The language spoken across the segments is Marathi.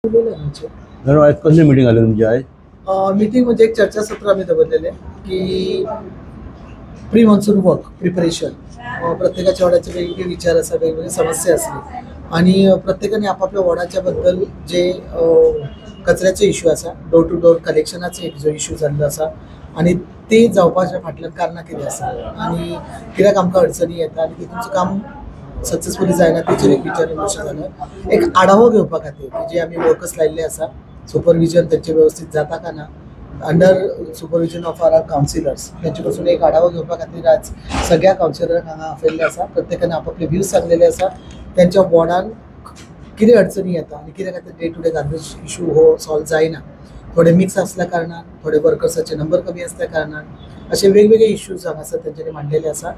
आज कसली मिटिंग आली तुमची आज? मीटिंग म्हणजे एक चर्चासत्र आम्ही दबरलेले की प्री मॉन्सून वर्क प्रिपरेशन प्रत्येकाच्या वॉर्डाचे वेगवेगळे विचार असतात, वेगवेगळ्या समस्या असतात आणि प्रत्येकाने आपापल्या वॉर्डाच्या बद्दल जे कचऱ्याचे इश्यू असा, डोर टू डोर कलेक्शनाचे एक जो इश्यू जाल्लो असा आणि ते जावपाच्या फाटल्यान कारणां कितें आसा आणि कित्याक आमकां अडचणी येता आणि तितूंचें काम सक्सेसफुली जायना तेचेर एक विचार विमर्श जालो. एक आढावो घेवपा खातीर की जे आमी वर्कर्स लायिल्ले आसा, सुपरविजन त्यांचे व्यवस्थित जाता का ना, under supervision of our counsellors त्यांचे पासून एक आढावा घेवपा खातीर आज सगळ्या काउन्सिलरांक हांगा आपयल्ले आसा. प्रत्येकाने आपापले व्ह्यूज सांगलेले आसा. त्यांच्या वॉर्डान कितें अडचणी येता आणि कित्या खातीर day to day garbage issue हो सॉल्व जायना. थोडे मिक्स असल्या कारणान, थोडे वर्कर्साचे नंबर कमी असल्या कारणान असे वेगवेगळे इश्यूज हांगासर तेंच्यांनी मांडलेले आसा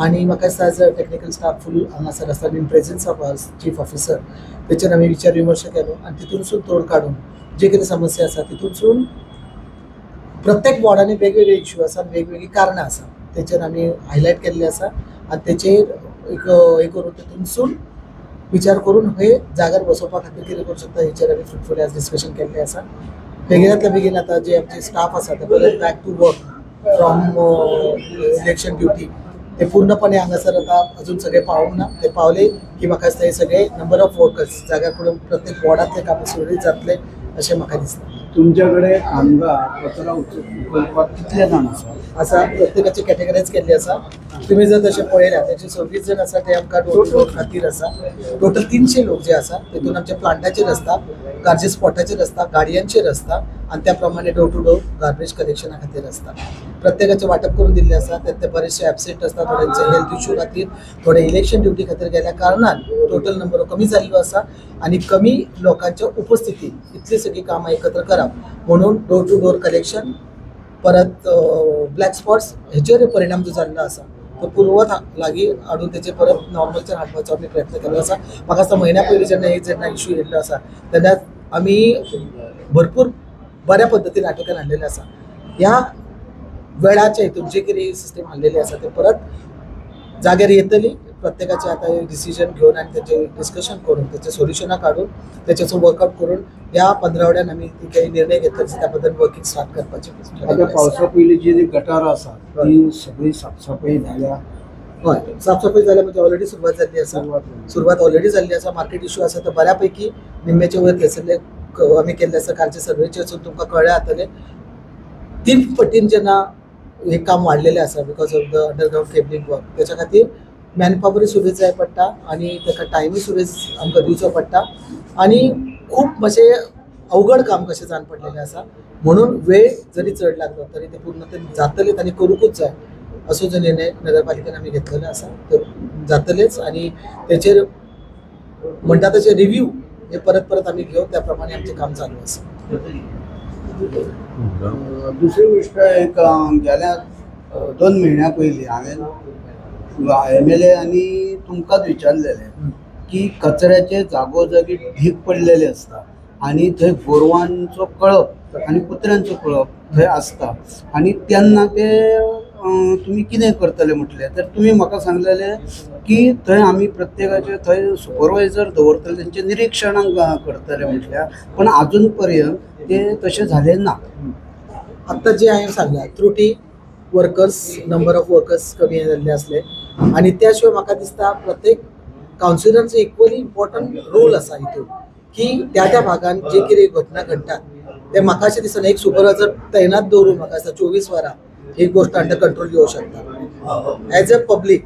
आणि म्हाका दिसता as a technical staff full हांगासर आसा in presence of our chief officer. तेचेर आमी विचार विमर्श केलो आणि तितूनसून तोड काडून जे कितें समस्या आसा तितूनसून प्रत्येक वॉर्डाने वेगवेगळे इश्यू आसा, वेगवेगळी कारणां आसा, तेचेर आमी हायलायट केल्ले आसा आणि तेचेर एक हे करून तितूनसून विचार करून हे जाग्यार बसोवपा खातीर कितें करूं शकता हेचेर आमी फ्रुटफुली आज डिस्कशन केल्लें आसा. बेगिनांतल्या बेगीन आतां जे आमचे स्टाफ आसा ते परत back to work from election duty ते पूर्णपणे हांगासर आता अजून सगळे पावूंक ना. ते पावले की म्हाका दिसता हे सगळे नंबर ऑफ वर्कर्स जाग्यार पडून प्रत्येक वॉर्डांतले काम सुरळीत जातले अशें म्हाका दिसता. तुमच्याकडे कामगार कचरा उचलपाक कितले जाण आसा प्रत्येकाचे कॅटेगरायज केल्ले आसा. तुम्ही जर तशें पळयल्यार तेचे 26 जण आसा ते आमकां डोर टू डोर खातीर आसा. टोटल 300 लोक जे आसा तेतून आमचे प्लांटाचेर आसता, गार्बेज स्पॉटाचेर आसता, गाडयांचेर आसता आणि त्या प्रमाणे डोर टू डोर गार्बेज कलेक्शना खातीर आसता. प्रत्येकाचे वाटप करून दिल्ले आसा. ते बरेचशे ॲबसेंट आसता, थोड्यांचे हेल्थ इश्यू खातीर, थोडे इलेक्शन ड्युटी खातीर गेल्या कारणान टोटल नंबर कमी जाल्लो आसा आणि कमी लोकांच्या उपस्थितीत इतली सगळी कामां एकत्र करप म्हणून डोर टू डोर कलेक्शन परत ब्लॅक स्पॉट्स हेचेर परिणाम जो जाल्लो आसा तो पूर्वत लागीं हाडून तेचे परत नॉर्मलचेर हाडपाचो आमी प्रयत्न केल्लो आसा. म्हाका दिसता म्हयन्या पयलीं जेन्ना इश्यू येयल्लो आसा तेन्ना आमी भरपूर बऱ्या पद्दतीन आटोक्यान हाडलेले आसा. ह्या वेळाच्या हितून जे कितें सिस्टम हाडलेली आसा ते परत जाग्यार येतली. प्रत्येकाचे आता डिसिजन घेवन आणि त्याचे डिस्कशन करून त्याचे सोल्युशनां काढून त्याच्याचं वर्कआउट करून या 15 आम्ही काही निर्णय घेतले त्याबद्दल वर्किंग स्टार्ट करपाचे. आता पावसा पयलीं जी गटारां आसा ती सगळी साफसफाई झाल्या? हय, साफसफाई जाल्या म्हणजे ऑलरेडी सुरवात जाल्ली आसा. सुरवात ऑलरेडी जाल्ली आसा. मार्केट इश्यू आसा तर बऱ्यापैकी निम्म्याचे वयर थंयसरले आमी केल्ले आसा. कालचे सर्वेचे वचून तुमकां कळ्ळें जातलें 3 पटीन जेन्ना हे काम वाडलेलें आसा because of the underground cabling work. त्याच्या खातीर मॅनपॉवरूय सुबेज जाय पडटा आणि ताका टायमूय सुबेज आमकां दिवचो पडटा आणि खूब मातशें अवघड काम कशें जावन पडलेलें आसा. म्हणून वेळ जरी चड लागलो तरी ते पूर्णतेन जातलेच आणि करूंकूच जाय असो जो निर्णय नगरपालिकेन आमी घेतलेलो आसा तो जातलेच आणि तेचेर म्हणटा तशें रिव्ह्यू हे परत परत आमी घेवन त्या प्रमाणे आमचें काम चालू आसा. दुसरी गोष्ट एक गेल्या 2 म्हयन्या पयलीं हांवें MLA आनी तुमकांच विचारलेलें की कचऱ्याचे जागोजागी ढीग पडलेले आसता आणि थंय गोरवांचो कळप आणि कुत्र्यांचो कळप थंय आसता आणि तेन्ना ते तुमी कितें करतले म्हटलें तर तुमी म्हाका सांगलेले की थंय आमी प्रत्येकाचे थंय सुपरवायझर दवरतले तेंचे निरीक्षणां करतले म्हटल्यार पण अजून पर्यंत ते तशें झालें ना. आत्ता जे हांवें सांगलां त्रुटी वर्कर्स नंबर ऑफ वर्कर्स कमी जाल्ले असले आणि त्याशिवाय म्हाका दिसता प्रत्येक काउन्सिलरांचो इक्वली इम्पॉर्टंट रोल आसा हितून की त्या भागान जे कितें घटना घडटात ते म्हाका अशें दिसना एक सुपरवायझर तैनात दवरून म्हाका दिसता 24 वरां ही गोष्ट अंडर कंट्रोल येवंक शकता. एज अ पब्लीक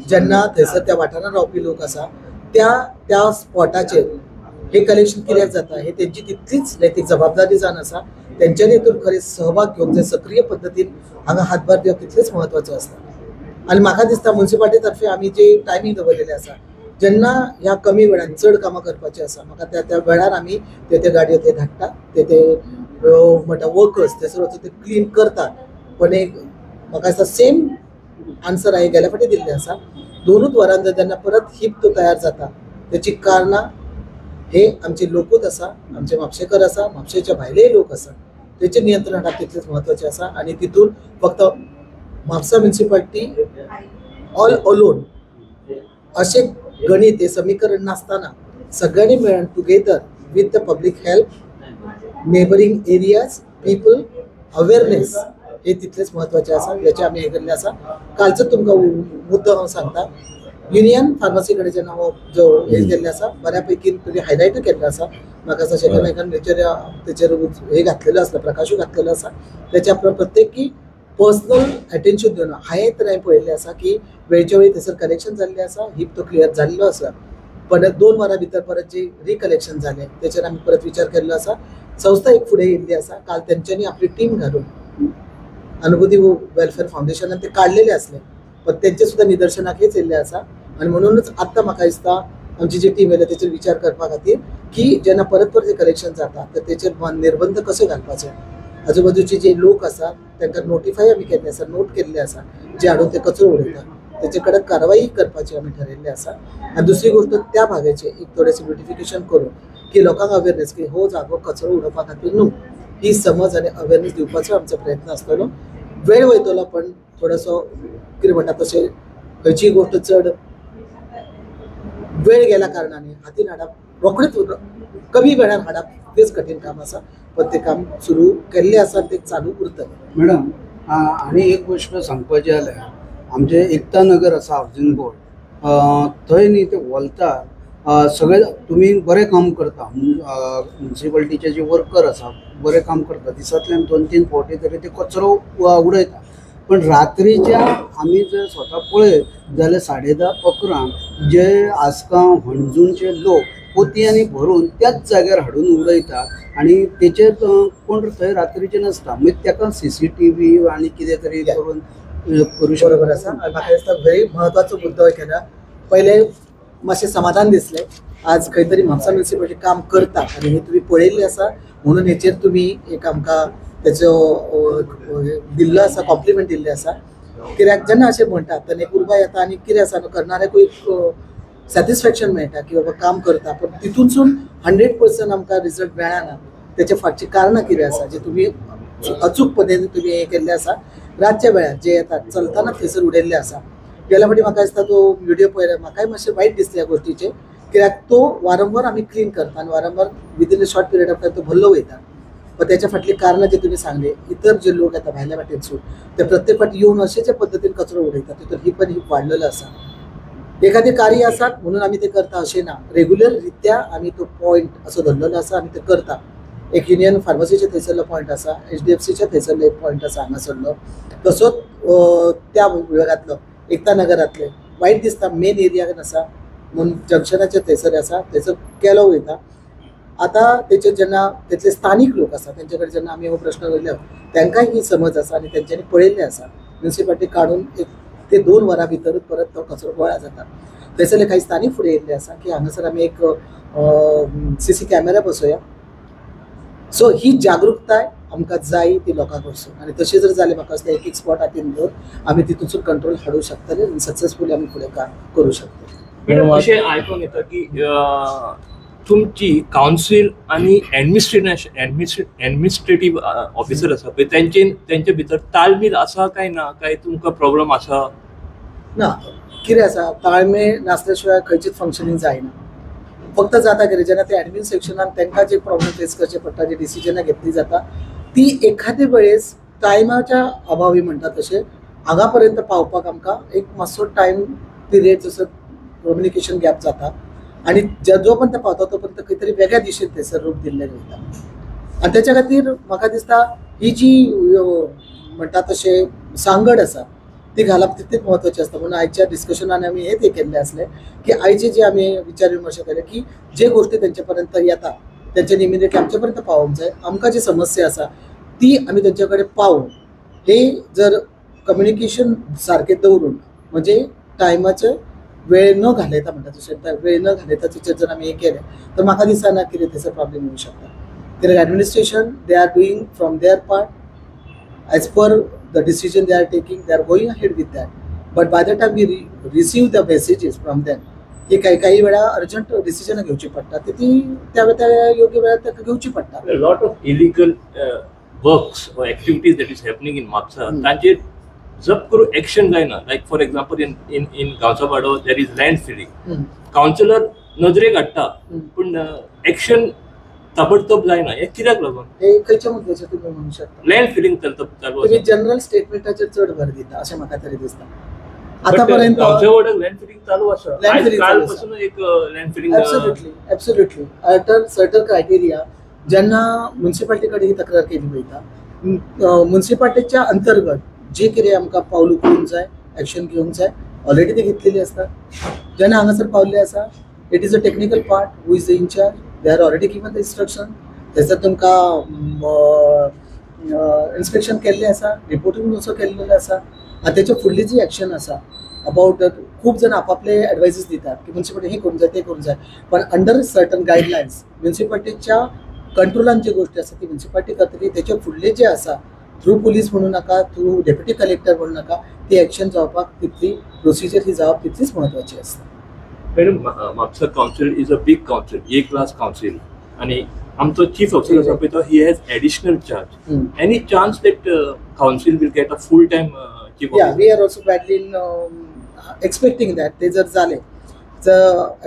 जेन्ना थंयसर त्या वाठारांत रावपी लोक आसा त्या स्पॉटाचेर हे कलेक्शन कित्याक जाता हे तेंची तितलीच नैतीक जबाबदारी जावन आसा. तेंच्यांनी हितून खरें सहभाग घेवंक जाय. सक्रीय पद्दतीन हांगा हातभार दिवप तितलेच म्हत्वाचें आसता आणि म्हाका दिसता म्युन्सिपालिटी तर्फे आमी जे टायमींग दवरलेले आसा जेन्ना ह्या कमी वेळान चड कामां करपाची आसा म्हाका त्या वेळार आमी ते गाडयो ते धाडटा ते म्हणटा वर्कर्स थंयसर वचून ते क्लीन करतात. पण एक म्हाका दिसता सेम आन्सर हांवें गेल्या फावटी दिल्लें आसा. 2 वरांत जेन्ना परत हीप तो तयार जाता त्याची कारणां हे आमचे लोकूच आसा, आमचे म्हापशेकर आसा, म्हापशेच्या भायलेय लोक आसा तेचे नियंत्रण हाडप तितलेच म्हत्वाचें आसा आणि तितून फक्त म्हापसा म्युन्सिपालिटी ऑल अलोन अशें गणित हे समीकरण नासतना सगळ्यांनी मेळून together with the public help neighbouring areas people awareness हे तितलेच महत्वाचे आसा याचे आमी हे केल्ले आसा. कालचो तुमकां मुद्दो हांव सांगता. युनियन फार्मसी कडेन जेन्ना हो जो हे केल्ले आसा बऱ्यापैकी तुमी हायलायट केल्लो आसा. म्हाका असं शेखर नायकान तेचेर हे घातलेलो आसता प्रकाशूय घातलेलो आसा. त्याच्या प्रत्येक की पर्सनल अटेन्शन दिवन हांवें तर हांवें पळयल्लें आसा की वेळच्या वेळी थंयसर कलेक्शन जाल्लें आसा. हीप तो क्लियर जाल्लो आसा. परत 2 वरां भितर परत जे रिकलेक्शन जालें तेचेर आमी परत विचार केल्लो आसा. संस्था एक फुडें येयल्ली आसा. काल तेंच्यांनी आपली टीम घालून अनुभूती वेलफेअर फाउंडेशनान ते काडलेले असले पण त्यांचे सुद्धा निदर्शनाक हेच येयल्ले आसा. आणि म्हणूनच आत्ता म्हाका दिसता आमची जी टीम येयल्या तेचेर विचार करपा खातीर की जेन्ना परत परत हे कलेक्शन जाता तर तेचेर निर्बंध कसे घालपाचे. आजूबाजूचे जे लोक आसात तांकां नोटिफाय आमी केल्ले आसा नोट केल्ले आसा जे हाडून ते कचरो उडयतात तेचे कडक कारवाई करपाची आमी ठरयल्ले आसा. आणि दुसरी गोष्ट त्या भागाचे एक थोडेसे ब्युटिफिकेशन करून की लोकांक अवेअरनेस की हो जागो कचरो उडोवपा खातीर न्हू ही समज आणि अवेअरनेस दिवपाचो आमचो प्रयत्न आसतलो. वेळ वयतलो पण थोडोसो कितें म्हणटा तशें खंयचीय गोष्ट चड वेळ गेल्या कारणाने हातीन हाडप रोखडेच कमी वेळान हाडप तेच कठीण काम आसा. पण ते काम सुरू केल्लें आसा ते चालू उरतलें. मॅडम आणि एक गोष्ट सांगपाची जाल्यार आमचे एकता नगर आसा हावजींग बोर्ड थंय न्ही ते वॉलतार सगळे तुम्ही बरें काम करता. म्युन्सिपाल्टीचे जे वर्कर आसा बरें काम करता. दिसांतल्यान 2-3 फावटी तरी ते कचरो उडयता. पण रात्रीच्या आम्ही जर स्वतः पळयत जाल्यार 10:30-11 जे आसगांव हणजूणचे लोक पोतयांनी भरून त्याच जाग्यार हाडून उडयतात आणि तेचेर कोण थंय रात्रीचे नसता. मागीर ताका CCTV आनी कितें तरी करून करू शकता. बरोबर आसा. म्हाका दिसता व्हेरी म्हत्वाचो मुद्दो केला. पहिले मातशें समाधान दिसलें आज खंय तरी म्हापसा म्युन्सिपालिटी काम करता आनी हे तुमी पळयल्लें आसा म्हणून हेचेर तुमी एक आमकां तेचो दिल्लो आसा कॉम्प्लिमेंट दिल्लें आसा. कित्याक जेन्ना अशें म्हणटात तेन्ना एक उर्बा येता आनी कितें आसा करणाऱ्याक एक सॅटिस्फॅक्शन मेळटा की बाबा काम करता. पण तितूनसून 100% आमकां रिजल्ट मेळना. तेच्या फाटची कारणां कितें आसा जे तुमी अचूक पद्दतीन तुमी हे केल्ले आसा. रातच्या वेळार जे येतात चलताना थंयसर उडयल्ले आसा. गेल्या फावटी म्हाका दिसता तो व्हिडिओ पळयलो म्हाकाय मातशें वायट दिसलें ह्या गोश्टीचें. कित्याक तो वारंवार आमी क्लीन करता आनी वारंवार within a short period of time तो भरलो वयता. पण त्याच्या फाटली कारणां जे तुम्ही सांगले इतर जे लोक येतात भायल्या वाटेनसून ते प्रत्येक फावटी येवन अशेच्या पद्दतीन कचरो उडयतात तितून ही पण वाडलेलो आसा. एखादे कार्य आसात म्हणून आमी ते करता अशें ना. रेग्युलर रित्या आमी तो पॉयंट असो धरलेलो आसा आमी ते करता. एक युनियन फार्मसीचे थंयसरलो पॉयंट आसा. HDFCच्या थंयसरलो एक पॉयंट आसा हांगासरलो. तसोच त्या विभागांतलो एकता नगरांतले वायट दिसता मेन एरियान आसा म्हणून जंक्शनाच्या थंयसर आसा थंयसर केलो वयता. आता तेचे जेन्ना तिथले स्थानिक लोक आसा तेंचे कडेन जेन्ना आमी हो प्रश्न वयलो तांकांय ही समज आसा आनी तेंच्यांनी पळयल्लें आसा. म्युन्सिपालिटी काडून 1 ते 2 वरां भितरूच परत तो कचरो गोळा जाता. थंयसरले काही स्थानिक फुडें येयल्ले आसा की हांगासर आमी एक CC कॅमेरा बसोवया. सो ही जागृताय आमकां जाय ती लोकां कडसून आनी तशें जर जालें म्हाका दिसता एक स्पॉट हातीन घेवन आमी तितूनसून कंट्रोल हाडूंक शकतले आनी सक्सेसफुली आमी फुडें काम करूं शकतले. मॅडम अशें आयकूंक येता की तुमची कावन्सील आणि ॲडमिनिस्ट्रेटिव्ह ऑफिसर आसा पळय तेंचे भितर ताळमेळ आसा काय ना काय तुमकां प्रॉब्लेम आसा. ना कितें आसा ताळमेळ नासल्या शिवाय खंयचीच फंक्शनींग जायना. फक्त जाता कितें जेन्ना ते ॲडमिन सेक्शनान तांकां जे प्रॉब्लेम फेस करचे पडटा जे डिसिजनां घेतली जाता ती एखादे वेळेस टायमाच्या अभावी म्हणटा तशें हांगा पर्यंत पावपाक आमकां एक मातसो टायम पिरियड जसो कम्युनिकेशन गॅप जाता आणि जो पर्यंत पावता तो पर्यंत खंय तरी वेगळ्या दिशेन थंयसर रूप दिल्लें वयता. आनी तेच्या खातीर म्हाका दिसता ही जी म्हणटा तशें सांगड आसा ती घालप तितलीच म्हत्वाची आसता. म्हणून आयच्या डिस्कशनान आमी हेच केल्लें आसलें की आयचे जे आमी विचार विमर्श केले की जे गोष्टी तेंचे पर्यंत येता तेंच्यांनी इमिडिएटली आमचे पर्यंत पावोवंक जाय. आमकां जी समस्या आसा ती आमी तेंचे कडेन पावोवन हे जर कम्युनिकेशन सारकें दवरून म्हणजे टायमाचे वेळ न घालयता म्हणटा तशें वेळ न घालयता तेचेर जर आमी हे केलें तर म्हाका दिसना कितें थंयसर प्रॉब्लेम येवंक शकता. कित्याक administration they are doing from their part as per the decision they are taking, they are going ahead with that. But by the time we receive the messages from them, की काही वेळा अर्जंट डिसिजन घेवची पडटा ती त्या योग्य वेळार ताका घेवची पडटा. Lot of illegal works or activities that is happening in Mapusa तांचेर जप करून एक्शन जायना. लायक फॉर एग्जांपल इन गांवसापाडो there is land filling. Councillor नजरेक हाडटा पूण एक्शन ताबडतोब जायना हे कित्याक लागून हे खंयच्या मुद्द्याचेर तुम्ही म्हणू शकता लँड फिलिंग चालू तुम्ही आसा जनरल स्टेटमेंटाचेर चड भर दिता अशें म्हाका तरी दिसता आतापर्यंत गांवच्या वाड्याक लँड फिलिंग चालू आसा Land आयज filling काल चालू आसा. पासून एक land filling absolutely after certain criteria जेन्ना म्युन्सिपाल्टी कडेन ही तक्रार केली वयता म्युन्सिपाल्टीच्या अंतर्गत जे कितें आमकां पावल उखलूंक जाय एक्शन घेवंक जाय ऑलरेडी ती घेतलेली आसता जेन्ना हांगासर पावल्ले आसा it is a technical part who is the incharge they are already given the instruction थंयसर तुमकां इन्स्पेक्शन केल्लें आसा रिपोर्टींग असो केल्लेलो आसा आनी तेच्या फुडली जी एक्शन आसा अबाउट खूब जाण आपापले एडवायसीस दितात की म्युन्सिपाल्टी हे करूंक जाय ते करूंक जाय पण अंडर सर्टन गायडलायन्स म्युन्सिपाल्टीच्या कंट्रोलान जी गोष्टी आसा ती म्युन्सिपाल्टी करतली तेचे फुडले जे आसा थ्रू पुलीस म्हणू नाका थ्रू डेप्युटी कलेक्टर म्हणू नाका ती एक्शन जावपाक तितली प्रोसिजर ही जावप तितलीच म्हत्वाची आसता madam Mapusa council is a big council a class council आणि आमचो चीफ ऑफिसर आसा पळय तो he has additional charge any chance that council will get a full time chief या officer we are also badly expecting that ते जर जाले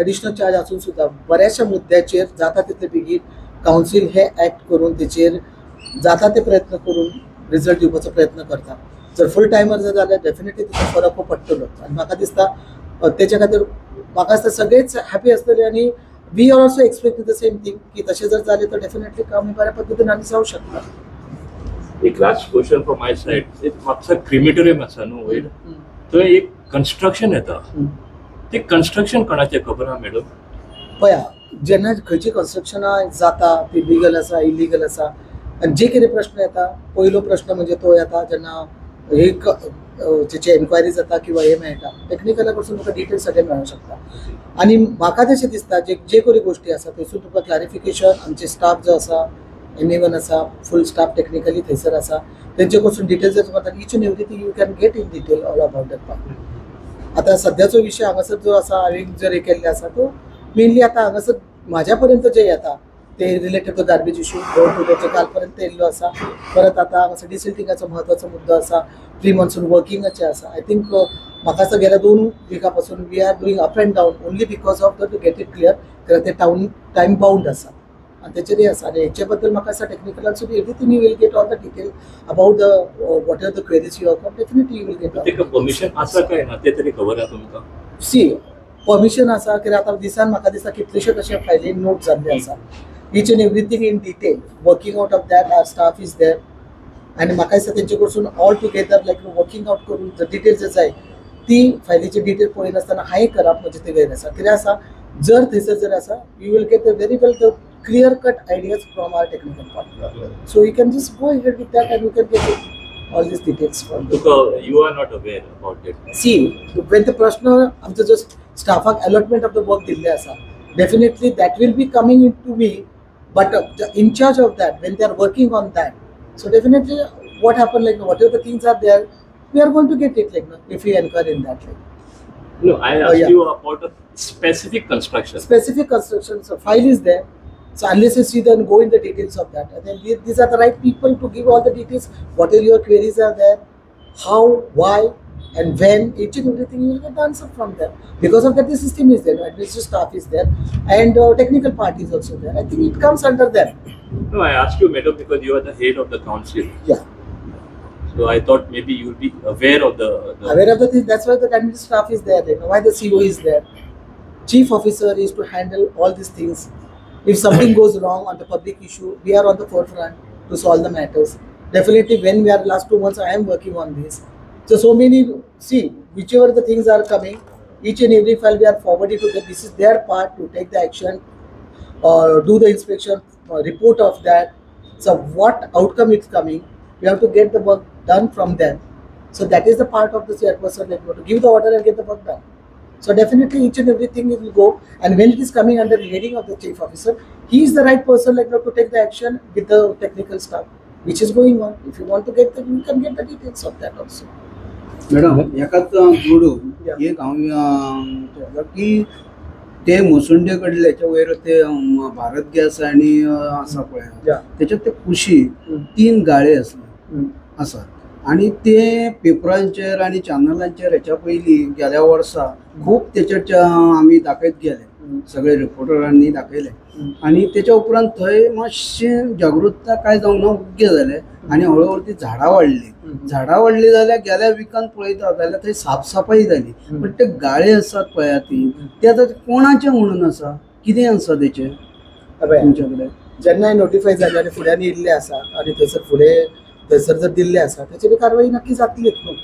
एडिशनल चार्ज आसून सुद्धा बऱ्याचशा मुद्द्याचेर जाता तितले बेगीन कावन्सील हे ऍक्ट करून तेचेर जाता ते प्रयत्न करून रिजल्ट दिवपाचो प्रयत्न करता जर फूल टायमर जर जाल्यार डेफिनेटली तिचो फरक पडटलो आनी म्हाका दिसता तेच्या खातीर म्हाका दिसता सगळेच हॅपी आसतले आनी we are also expecting the same thing की तशें जर जालें तर डेफिनेटली काम बऱ्या पद्दतीन आनी जावं शकता एक last question from my side Mapusa crematorium आसा न्हू वयर थंय एक कन्स्ट्रक्शन येता ते कन्स्ट्रक्शन कोणाचें खबर आहा मॅडम पळया जेन्ना खंयची कन्स्ट्रक्शनां जाता ती लिगल आसा इलिगल आसा आनी जे कितें प्रश्न येता पयलो प्रश्न म्हणजे तो येता जेन्ना एक जेचे एन्क्वायरी जाता किंवा हे मेळटा टेक्निकला कडसून तुका डिटेल्स सगळे मेळूंक शकता आनी म्हाका तशें दिसता जे कोरी गोश्टी आसा थंयसून तुका क्लॅरिफिकेशन आमचे स्टाफ जो आसा M1 आसा फूल स्टाफ टेक्निकली थंयसर आसा तेंचे कडसून डिटेल्स जर तुका ईच and everything you can get in detail all about that part आतां सद्याचो विशय हांगासर जो आसा हांवें जर हे केल्ले आसा तो मेनली आतां हांगासर म्हाज्या पर्यंत जे येता ते रिलेटेड टू गार्बेज इशू ते काल पर्यंत येयल्लो आसा परत आतां हांगासर डिसिल्टिंगाचो म्हत्वाचो मुद्दो आसा प्री मॉन्सून वर्किंगाचे आसा आय थिंक म्हाका दिसता गेल्या 2 विका पासून we are doing up and down only because of the to get it clear कित्याक ते टायम बाउंड आसा आनी तेचेरय आसा आनी हेचे बद्दल म्हाका दिसता टेक्निकलांसून everything you will get all the detail about the what are the queries you have definitely you will get तेका परमिशन आसा काय ना ते तरी खबर आहा तुमकां सी परमिशन आसा कित्याक आतां दिसान म्हाका दिसता कितलेशेच अशे फायलीन नोट जाल्ले आसा each and everything in detail working out of that our staff is there and म्हाका दिसता तेंचे कडसून ऑल टुगेदर लायक वर्किंग आउट करून जर डिटेल्स जर जाय ती फायलीची डिटेल पळयनासतना हांवें करप म्हणजे ते गैर आसा कित्याक आसा जर थंयसर जर आसा you will get the very well the clear cut ideas from our technical part so you can just go head with that and you can get all these details from तुका you are not aware about it see when the प्रश्न आमचो जो स्टाफाक अलॉटमेंट ऑफ द वर्क दिल्ले आसा definitely that will be coming in to me but the in charge of that when they are working on that so definitely what happened like whatever the things are there we are going to get it like if we inquire in that like no I asked yeah. you about a specific construction so file is there so unless you see then go in the details of that and then these are the right people to give all the details what are your queries are there how why and when each and everything you will get the answer from them because of that the system is there administrative staff is there and technical part is also there I think it comes under them no I asked you madam because you are the head of the council yeah so I thought maybe you will be aware of the aware of the thing that's why the administrative staff is there like, why the CO is there chief officer is to handle all these things if something goes wrong on the public issue we are on the forefront to solve the matters definitely when we are last 2 months I am working on this so many see whichever the things are coming each and every file we are forwarding to them this is their part to take the action or do the inspection report of that so what outcome it's coming we have to get the work done from them so that is the part of the chairperson like to give the order and get the work done so definitely each and everything will go and when it is coming under the heading of the chief officer he is the right person like to take the action with the technical staff which is going on if you want to get the you can get the details of that also madam एकाच जोडून एक हांव की ते मुसुंडे कडल्याच्या वयर ते भारत गॅस आणि आसा पळय त्याच्यात ते खुशी 3 गाळे आसात आणि ते पेपरांचेर आणि चॅनलांचेर हेच्या पयलीं गेल्या वर्सा खूब तेचेर आमी दाखयत गेले सगळे रिपोर्टरांनी दाखयले आणि त्याच्या उपरांत थंय मातशें जागृतता काय जावंक ना उग्गे जाले आणि हळूहळू ती झाडां वाडली जाल्यार गेल्या विकान पळयता जाल्यार थंय साफसफाई जाली पण ते गाळे आसात पळयात ते आतां कोणाचे म्हणून आसा कितें आसा तेचे तुमच्या कडेन जेन्ना नोटिफाय जाले आणि फुड्यान येयल्ले आसा आणि थंयसर जर दिल्ले आसा त्याची कारवाई नक्की जातलीच न्हू.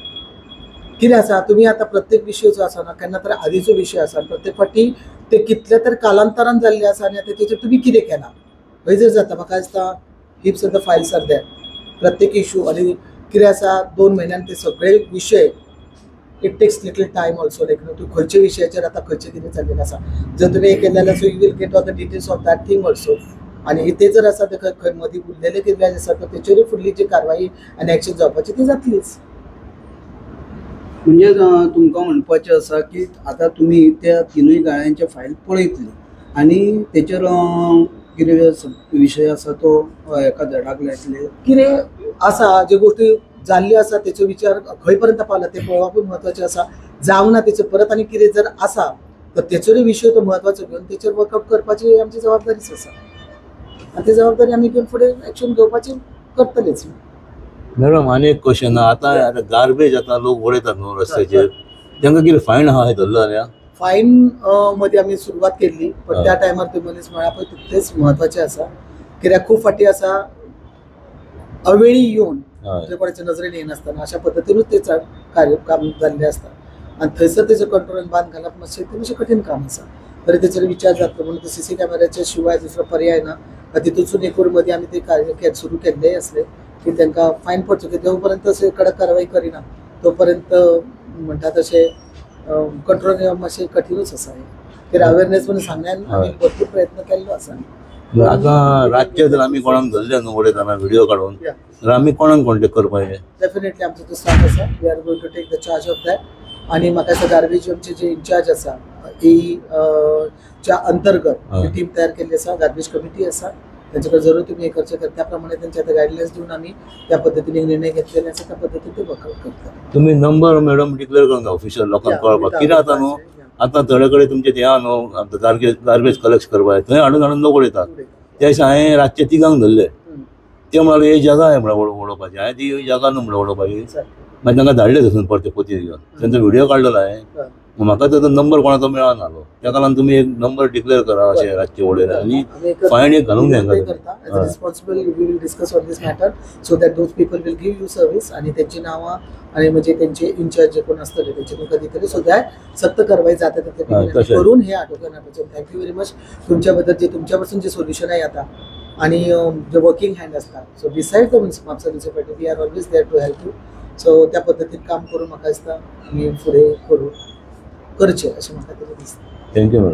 कितें आसा तुमी आतां प्रत्येक विशय जो आसा ना केन्ना तरी आदींचो विशय आसा प्रत्येक फावटी ते कितले तरी कालांतरान जाल्ले आसा आनी आतां तेचेर तुमी कितें केलां खंय जर जाता म्हाका दिसता hips of the Fayol's are there प्रत्येक इशू आणि कितें आसा 2 म्हयन्यान ते सगळे विशय it takes little time also like तूं खंयच्या विशयाचेर आतां खंयचें कितें चल्लेलें आसा जर तुमी एक केलें जाल्यार so you will get all the details of that thing also आणि ते जर आसा ते खंय मदीं उरलेले कितें आसा तर तेचेरूय फुडली जी कारवाई आनी एक्शन जावपाची ती जातलीच. म्हणजे तुमकां म्हणपाचें आसा की आतां तुमी त्या तिनूय गाळ्यांचे फायल पळयतली आणि तेचेर कितें विशय आसा तो एका धडाक लायतले कितें आसा ज्यो गोष्टी जाल्ल्यो आसा तेचो विचार खंय पर्यंत पावला ते पळोवपूय म्हत्वाचें आसा जावं ना तेचेर परत आनी कितें जर आसा तर तेचोरूय विशय तो म्हत्वाचो घेवन तेचेर वर्कआउट करपाची आमची जबाबदारीच आसा आणि ती जबाबदारी आमी घेवन फुडें एक्शन घेवपाची करतलीच. मॅडम आनी एक क्वेश्चन आता गार्बेज आता लोक उडयतात न्हू रस्त्याचेर तांकां कितें फायन आहा हे धरलो जाल्यार फायन मध्ये आमी सुरवात केल्ली पण त्या टायमार ते मनीस म्हळ्या पळय तितलेच म्हत्वाचें आसा कित्याक खूब फाटी आसा अवेळी येवन जे कोणाच्या नजरेन येनासतना अशा पद्दतीनूच ते काम जाल्लें आसता आनी थंयसर तेचो कंट्रोल बांद घालप मातशें कठीण काम आसा तरी तेचेर विचार जातलो म्हणून सीसी कॅमेराच्या शिवाय दुसरो पर्याय ना तितूनसून एक मदीं आमी ते कार्य सुरू केल्लेय आसले की तांकां फायन पडचो की जो पर्यंत अशें कडक कारवाई करिना तो पर्यंत म्हणटा तशें कंट्रोल मातशें कठीणूच आसा कित्याक अवेरनेस म्हणून सांगण्यान आमी भरपूर प्रयत्न केल्लो आसा. आता रातचे जर आमी कोणाक धरले न्हू उडयतना व्हिडिओ काडून तर आमी कोणाक कॉन्टेक्ट करपाचें डेफिनेटली आमचो जो स्टाफ आसा we are going to take the charge of that आणि म्हाका दिसता गार्बेज आमचे जे इन्चार्ज आसा च्या अंतर्गत टीम तयार केल्ली आसा गार्बेज कमिटी आसा त्यांचे कडेन जरूर तुम्ही हे करचे त्या प्रमाणे त्यांचे आता गायडलायन्स दिवन आमी त्या पद्धतीने निर्णय घेतलेले आसा त्या पद्धतीने ते वर्कआउट करतात. तुम्ही नंबर मॅडम डिक्लेअर करून ऑफिशियल लोकांक कळपाक कितें जाता न्हू आतां थोडे कडेन तुमचे ते आहा न्हू गार्बेज कलेक्ट करपाक थंय हाडून लोक उडयतात त्या दिसा हांवें रातचे तिगांक धरले ते म्हणाले ही जागा आहे म्हणून उडोवपाची हांवें ती जागा न्हू म्हणून उडोवपाची मागीर तांकां धाडले थंयसून परते पोती घेवन तेंचो व्हिडिओ काडलेलो हांवें म्हाका ताचो नंबर कोणाचो मेळनालो त्या कारणान तुमी एक नंबर डिक्लेअर करा अशें रातचे उडयले आनी फायन एक घालूंक जाय responsible we will discuss on this matter so that those people will give you service आणि त्यांची नावां आणि म्हणजे त्यांचे इन्चार्ज जे कोण असतले त्यांचे तुमकां दितले सो दॅट सक्त कारवाई जाता करून हे आटोक्यान हाडपाचें. थँक्यू व्हेरी मच तुमच्या बद्दल जे तुमच्या पासून जे सोल्युशन आहे आता आणि जे वर्किंग हँड असतात so beside the Mapusa municipality we are always there to help you so त्या पद्धतीन काम करून म्हाका दिसता आमी फुडें करू करचें अशें म्हाका तरी दिसता. थँक्यू.